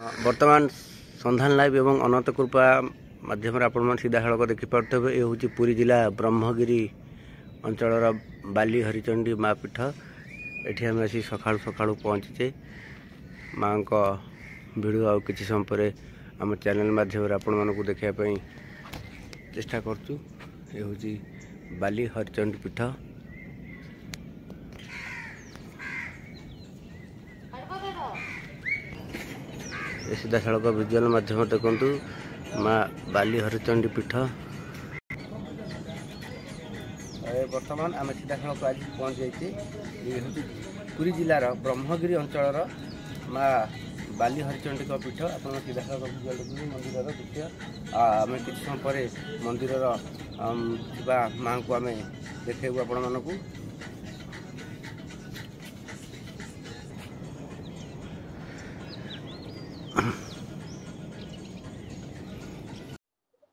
वर्तमान संधान लाइव एवं अनंत कृपा माध्यम आपण सीधा सड़क देखिपे ये हूँ पुरी जिला ब्रह्मगिरी अंचल बाली हरिचंडी माँ पीठ ये आम आसी सका सका पहुँचे माँ का भिडियो आउ कि समय पर आम चैनल माध्यम आपण मानक देखापी चेष्टा करचु। ये हूँ बाली हरिचंडी पीठ सीधा सड़क विजुअल माध्यम देखु माँ बाली हरिचंडी पीठ बर्तमान आम सीधा सड़क आज पहुँच जाइए। ये हूँ पुरी जिलार ब्रह्मगिरी अंचल माँ बाली हरिचंडी पीठ आप सीधा सड़क विजुअल देखिए मंदिर दृश्य आम कि समय पर मंदिर माँ को आम देखू आपण मानक।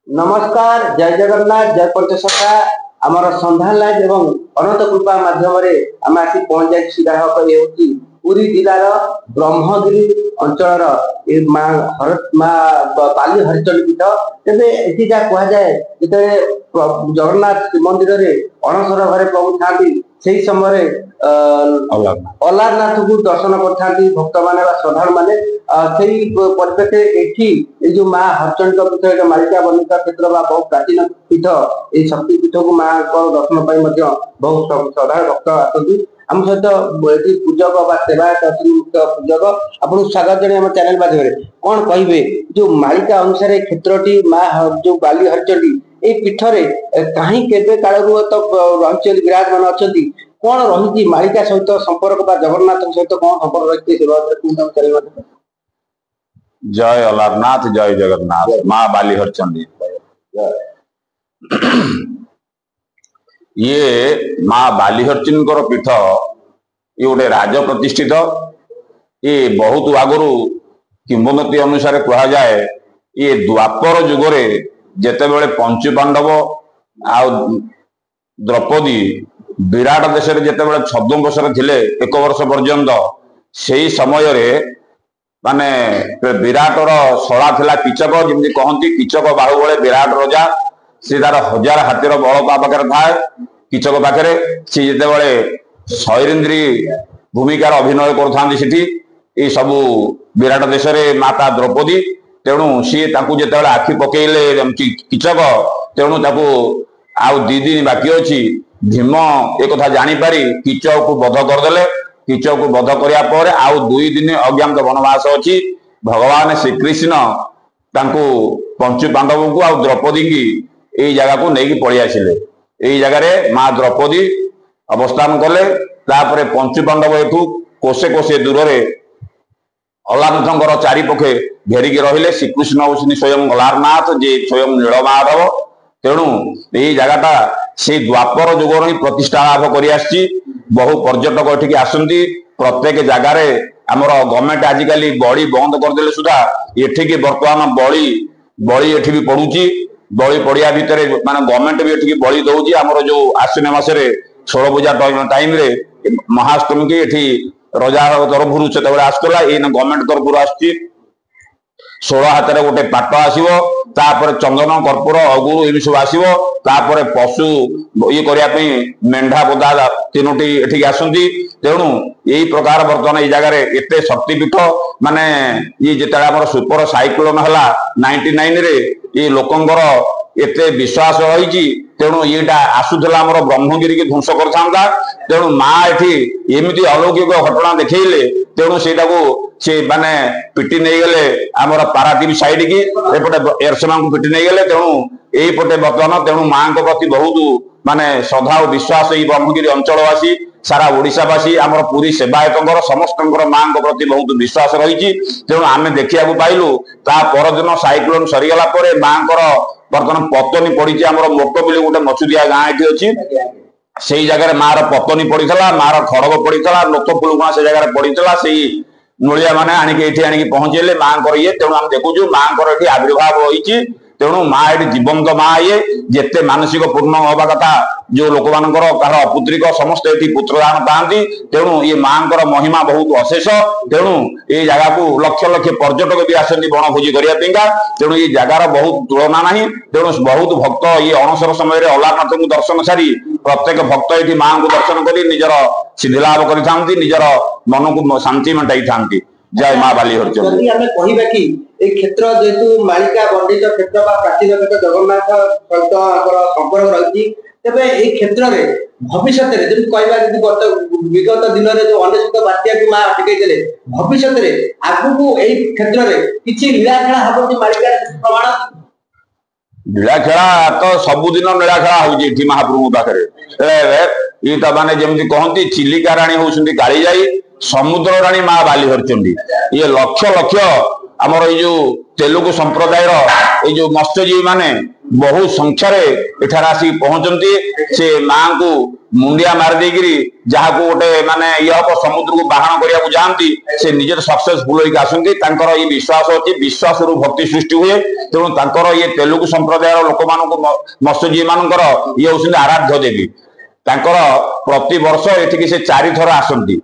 नमस्कार, जय जगन्नाथ, जय पंचसखा। आमर संधान लाइव एवं अनंत कृपा माध्यम आम आसी पहुंच जाए सीधा ये पुरी जिलार ब्रह्मगिरी अंचल माँ बाली हरिचंडी पीठ। तेरे ये कह जाए जो जगन्नाथ श्रीमंदिर अणसर घरे प्रभु था से समय अलारनाथ को दर्शन कर भक्त मान श्रद्धा मैंने परिप्रेक्षी जो माँ हरिचंडी पीठ एक मालिका बनिका क्षेत्र बहुत प्राचीन पीठ ये शक्ति पीठ को माँ को दर्शन बहुत श्रद्धा भक्त आसती आम सहित पूजक सेवायत मुख्य पूजक आपको स्वागत जन आम चैनल माध्यम कौन कहे जो मालिका अनुसार क्षेत्रटी माँ जो बाली हरिचंडी ये पीठरे कहीं केबे कालू तो रही विराजमान अच्छा कौन रही मालिका सहित संपर्क जगन्नाथ सहित कौन संपर्क रही? जय अलारनाथ, जय जगन्नाथ, माँ बाली हरिचंडी। ये माँ बाली हरिचंडी पीठ ये गोटे राज प्रतिष्ठित ये बहुत आगुरी किंवदंती अनुसार कह जाए ये द्वापर जुगरे जेतेबेले पंचु पांडव आ द्रौपदी विराट देश जेतेबेले 14 वर्ष थिले 1 वर्ष पर्यंत से समय माने विराटर शला थिला किचक जमी कहती किचक बाहुबले विराट रजा सी तार 1000 हाथीर बल पाखे थाए किचक पाखे सी जितेबाला शैरेन्द्री भूमिकार अभिनय कर सब विराट देश माता द्रौपदी तेणु सी जिते आखि पकईले किचक तेणु आउ 2 दिन बाकी अच्छी भीम एक जानीपारी किचक को बध करदे किचक को बध कराया आउ 2 दिन अज्ञात वनवास अच्छी भगवान श्रीकृष्ण पंचु पांडव को आउ द्रौपदी की यही जगह को लेकिन पलि आसिले यही जगह माँ द्रौपदी अवस्थान कले तापर पंचु पांडव एठू कोसे कोसे दूर अलारनाथ चारिपखे घेरिकी रहिले। श्रीकृष्ण हूँ स्वयं अलारनाथ जे स्वयं नीलमाधव तेणु यही जगहटा से द्वापर जुगर ही प्रतिष्ठा लाभ कर बहु पर्यटक एठिकी आसती प्रत्येक जगार आमर गवर्नमेंट आजिकल बड़ी बंद करदे सुधा एठिकी बर्तमान बड़ी एठी भी पड़ुची बड़ी पड़िया भितर माने गवर्नमेंट भी एठिकी बड़ी दउची आमर जो आश्विन मासरे 16 पूजा टाइम रे महाअष्टमी की एठी रजा तरफ से आसला ये गवर्नमेंट तरफ आसची 16 हाथ गोटे पाट आसो तापर चंदन कर्पूर अगुरु ये सब आसो तापर पशु ये करने मेढ़ा बोदा 3टी एठिक आसती तेणु यही प्रकार बर्तमान ये जगह एत शक्तिपीठ माने ये जिते सुपर साइक्लोन है 99 रे ये लोकंर एत विश्वास रही तेणु येटा आसूला आमर ब्रह्मगिरी की ध्वंस करता तेणु माँ एठी एमती अलौकिक घटना देखले तेणु से माने पिटी नहीं गले आमर पारादीप साइड की एपटे एरसमा को पिटी नहीं गले तेणु यही पटे बर्तमान तेणु माँ प्रति बहुत माने श्रद्धा और विश्वास ये ब्रह्मगिरी अंचलवासी सारा ओडिशावासी आमर पुरी सेवायतर समस्त माँ प्रति बहुत विश्वास रही तेणु आम देखा पाइलु ता परदिन साइक्लोन सरीगला माँ बर्तमान पतनी पड़ी आम मोटो बिल गोटे मछुदिया गाँ ये अच्छी से जगह मार पतनी पड़ा मार खड़ग पड़ा लोक पुलुणा से जगह पड़ा से नूलिया मैंने आणिकी पहुंचेले माँ ये तेणु आम देखु माँ ये आविर्भाव होती तेणु माँ ये जीवंत माँ ये जिते मानसिक पूर्ण हवा कथा जो लोक मान अपुत्रिक समस्त ये पुत्रदान पाती तेणु ये माँ महिमा बहुत अशेष तेणु ये जगह को लक्ष लक्ष पर्यटक भी आसती बनभोजी करने तेणु ये जगार बहुत तुलना ना तेणु बहुत भक्त ये अणसर समय अलारनाथ को दर्शन सारी प्रत्येक भक्त ये माँ को दर्शन कर निजर सिद्धिलाभ कर निजर मन को शांति मेटाई था। जय माँ बाली हरिचंडी क्षेत्र जेहेतु मालिका बंडित क्षेत्र प्राचीन क्षेत्र जगन्नाथ सहित संपर्क रही तेज ये क्षेत्र में भविष्य विगत दिन में जो अनेक बात्या की माँ अटकई भविष्य आगू यही क्षेत्र में किसी लीलाखेला हम मालिका प्रमाण लीलाखेला तो सबुदिन लीलाखेला हो महाप्रभु पाखे ये तो माने जमी कहती चिलिका राणी होती काली जाई समुद्र राणी माँ बाली हरिचंडी ये लक्ष लक्ष आमर ये तेलुगु संप्रदाय ये जो मत्स्यजीवी माने बहु संख्यार एठार आसिक पहुंचती से माँ को मुंडिया मारिदेरी जहाँ को गोटे माने ये समुद्र को बाहन करने जाती से निजे सक्सेसफुल होकर आसती ये विश्वास अच्छी विश्वास रु भक्ति सृष्टि हुए तेणु ये तेलुगु संप्रदाय लोक मान मत्स्यजीवी मानकर ये होती आराध्य देवी प्रति वर्ष ये से 4 थर आसती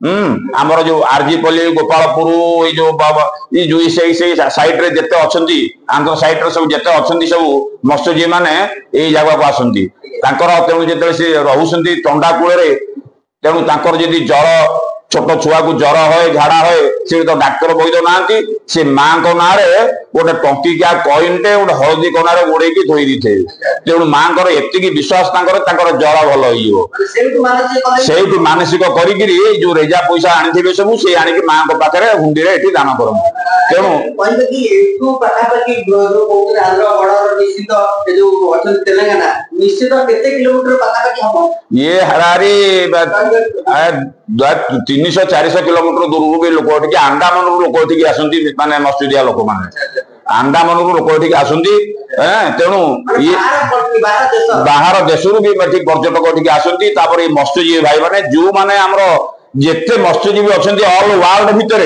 आमर जो आरजीपल्ली गोपालपुर ये जो साइड रे जते अछंती आंध्र साइड रे सब जते अछंती सब मत्स्यजीवी माने एई जगह को आसंती तेणु जेते से रहउसंती तंडा कूल रे तेणु तांकर जदी जर छोट छुआ को जर होए झाड़ा होए से तो डाक्टर बही दो नांती से मां को ना रे गोटे टंकिकिया कॉइनटे गोटे हळदी कोनारे गोड़ेकी थोई दिथे तेणु मां कर एतिकी विश्वास तांकर जर भल होइयो सेठी मानसिक करिगिरी जो रेजा पैसा आनिथिबे सब से आनिकी मां को पाखरे हुंडी रे एठी दान करम तेणु कहबे कि एठू पाखापाखी जो कोउतरे आंध्र बॉर्डर निश्चित ए जो अछन तेलंगाना निश्चित केते किलोमीटर पाखापाखी हबो ये हरारी 300-400 किलोमीटर दूर भी लोक आंडामान लोक आसती माने मत्स्यजीवी लोक मैंने आंडामान लोक आसती तेणु ये बाहर देश भी पर्यटक आसती मत्स्यजीवी भाई मैंने जो मैंने आमर जिते मत्स्यजीवी अच्छा ऑल वर्ल्ड भितर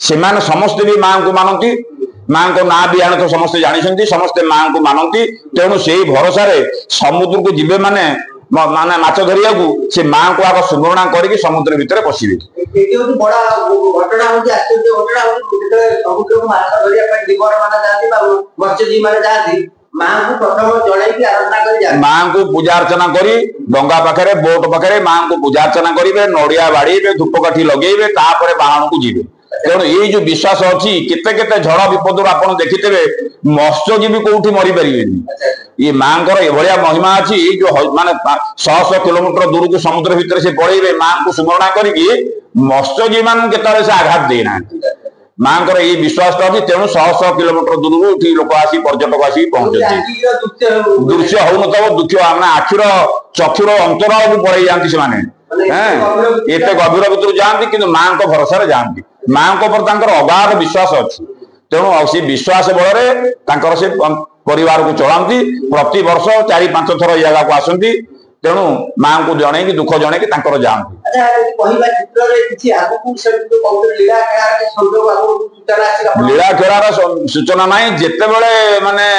से समस्ते भी माँ को मानती माँ को ना भी आने तो समस्ते जानते समस्ते माँ को मानती तेणु से भरोसा समुद्र को जीवे माने माने माछ धरिया को से मां को आग सुमरणा करके समुद्र भीतर पसिबे एटी होती बड़ा घटना होती आश्चर्य घटना होती जेते समुद्र को माछ धरिया पे जीवर माने जाती बा मत्स्यजीवी माने जाती मां को प्रथम जणाई की आराधना करी जाती मां को पूजा अर्चना करी डंगा पाखरे बोट पाखरे मां को पूजा अर्चना करिवे नडिया बाड़ीबे धूपकाठी लगेइबे तापरे बाहन को जीवे तेणु ये जो विश्वास अच्छी केते केते झड़ विपद आपड़ देखिथे मत्स्यजीवी कोठी मरी पारे ये माँ एभलिया महिमा अच्छी जो माने 100 किलोमीटर दूर को समुद्र भितर से पड़े माँ को सुमरणा करके मत्स्यजीवी मान के आघात देना माँ ये विश्वास अच्छी तेणु 100 किलोमीटर दूर लोक आसी पर्यटक आसी पहुंचती दृश्य हो न दुख आम आखिर चक्षुर अंतराल को पड़े जाती से एत गभीर भितर जाती कि माँ को भरोसा जाती माँ को अगाध विश्वास अच्छी तेणु से विश्वास बल से परिवार को चलाती प्रति वर्ष 4-5 थर जगह को आसती तेणु माँ को जन दुख जन जाती लीला खेलार सूचना ना जिते बड़े माने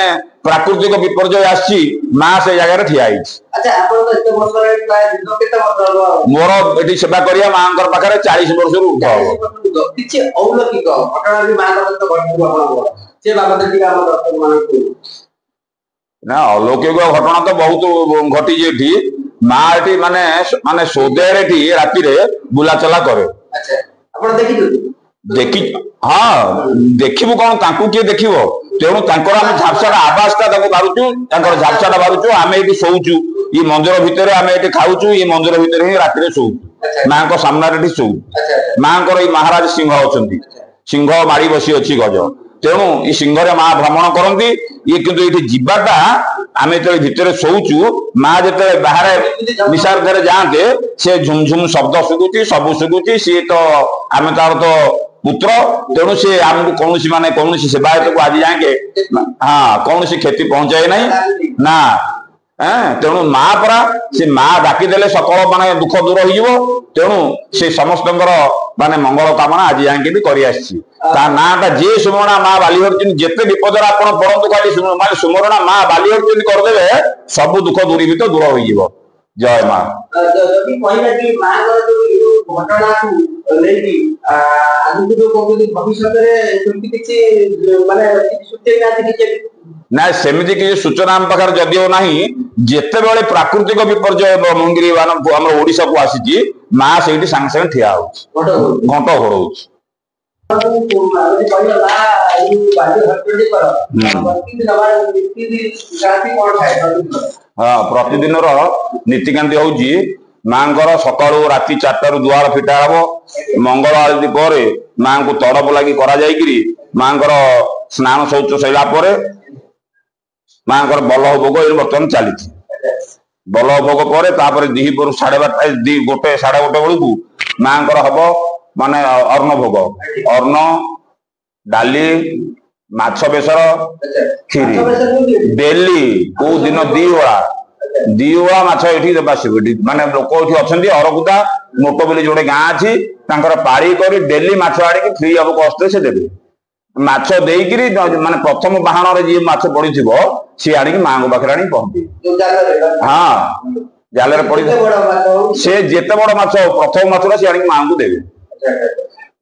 प्राकृतिक विपर्यय आसी माँ से जगह ठिया मोर ये सेवा करिया माँ पाखे 40 वर्ष ना अलौकिक घटना तो बहुत घटी माँ ये माने माने सोदेर राति बुला चला करे देखी हाँ देखिबु कौन तांकु किए देखिबो तेणु झापसाटा आवाजटा बारुचु झापसाटा बारुचु आम ये शोचु ये मंदिर भितर आम ये खाऊचु ये मंदिर भितर ही राति शोचु माँ को सामने शोचु माँ को महाराज सिंह अच्छा सिंह माड़ी बसी अच्छी गज तेणु ये सिंह माँ भ्रमण करती ये किंतु ये जीवाटा आम जो भितर शोचु माँ जो बाहर निशार जाते से झुमझुम शब्द शुगुची सब शुगुची सी तो आम तार तो पुत्र तेणु से आमको कौन माने कौन सेवायत को आज जाए हाँ कौन क्षति पहुंचाए ना तेणु माँ परा से माँ डाकिदेले सकल माने दुख दूर हो तेणु से समस्त माने मंगल कामना आज जाए भी कर नाटा जे सुमरणा माँ बालीहर जिते विपद आप पड़ू खाली माने सुमरणा माँ बालीहर करदे सब दुख दूरीभूत दूर हो जय माँ ना सेमती किसी सूचना आम पाखे जदिव ना जिते बड़े प्राकृतिक विपर्य ब्रह्मगिरी आम ओडिशा को आसी माँ से सांगे सांगे ठिया हो घंट घोड़ हाँ प्रतिदिन नीतिकांति हूँ माँ सका राति 4 रू दुआर फिटा हम मंगल आरती पर माँ को तड़प लगी करा माँ स्नान शौच सैला माँ बल्लभ भोग ये बर्तमान चली बल्लभ भोग पर दिपर 12:30 1 साढ़े 1 बेलू माँ हम माने अर्ण भोग अर्ण डाली माछ बेसर खीरी डेली को दिन 2 ओळा माछ ये माने लोक ये अच्छा अरकुदा मोटो बोली जोड़े गाँ अच्छी पाड़ी कर डेली माछ आड़िकी फ्री हम कष्ट से देवे माछ देकरी माने प्रथम बाहन जी माछ पड़ी सी आनिक माँ को पाखे आनी पहुंचे हाँ जाल पड़ी से जिते बड़ माछ प्रथम माछटा सी आनिक माँ को देवे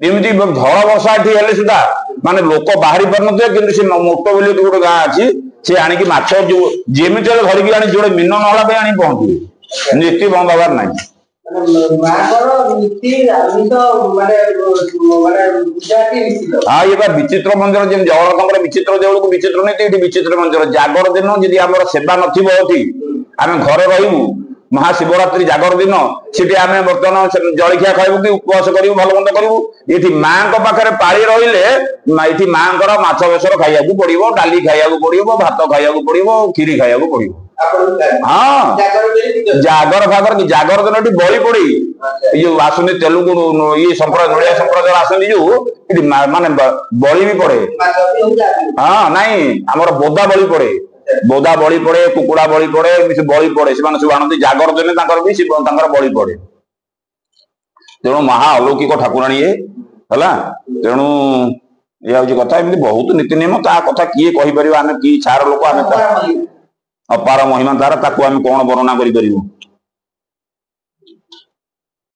एमती झड़ वर्षा ये सुधा माने लोक बाहरी पार कि मोटो बोली गोटे गाँ अच्छी सी आनिक माछ जो जमी धरिकी आनी जो मीन नहला आनी पहुंचे नीति बंद हबार ना हाँ ये विचित्र मंदिर जमी जगन्नाथ विचित्र देवल को विचित्र नीति विचित्र मंदिर जागर दिन जी आम सेवा नथी आम घर रही महाशिवरात्रि जागर दिन सीटी आम बर्तमान जलखिया खाइबू कि उपवास करूँ भल मंद करूँ ये माँ पाखे पाड़ी रही माँ माछ बेसर खाइबा पड़ो डाली खाइबा पड़ो भात खाइबा पड़ो खीरी खाइबा पड़ो हाँ जागर फागर की जागर दिन बड़ी पड़ी ये आसुनी तेलुगु ये संप्रदाय नड़िया संप्रदाय आसती जो माने बड़ी भी पड़े हाँ नाई आमर बोदा बड़ी पड़े बोदा बड़ी पड़े कुकुड़ा बड़ी पड़े बड़ी पड़े से सब आनती जागर दिन भी बड़ी पड़े तेणु महा अलौकिक ठाकुराणी ये तेणु ये हूँ कथा एमती बहुत नीति नियम ता कथा किए कहीपर आम कि छार लोक आम अपार महिमा तार ताकू आम कौन वर्णना करूँ।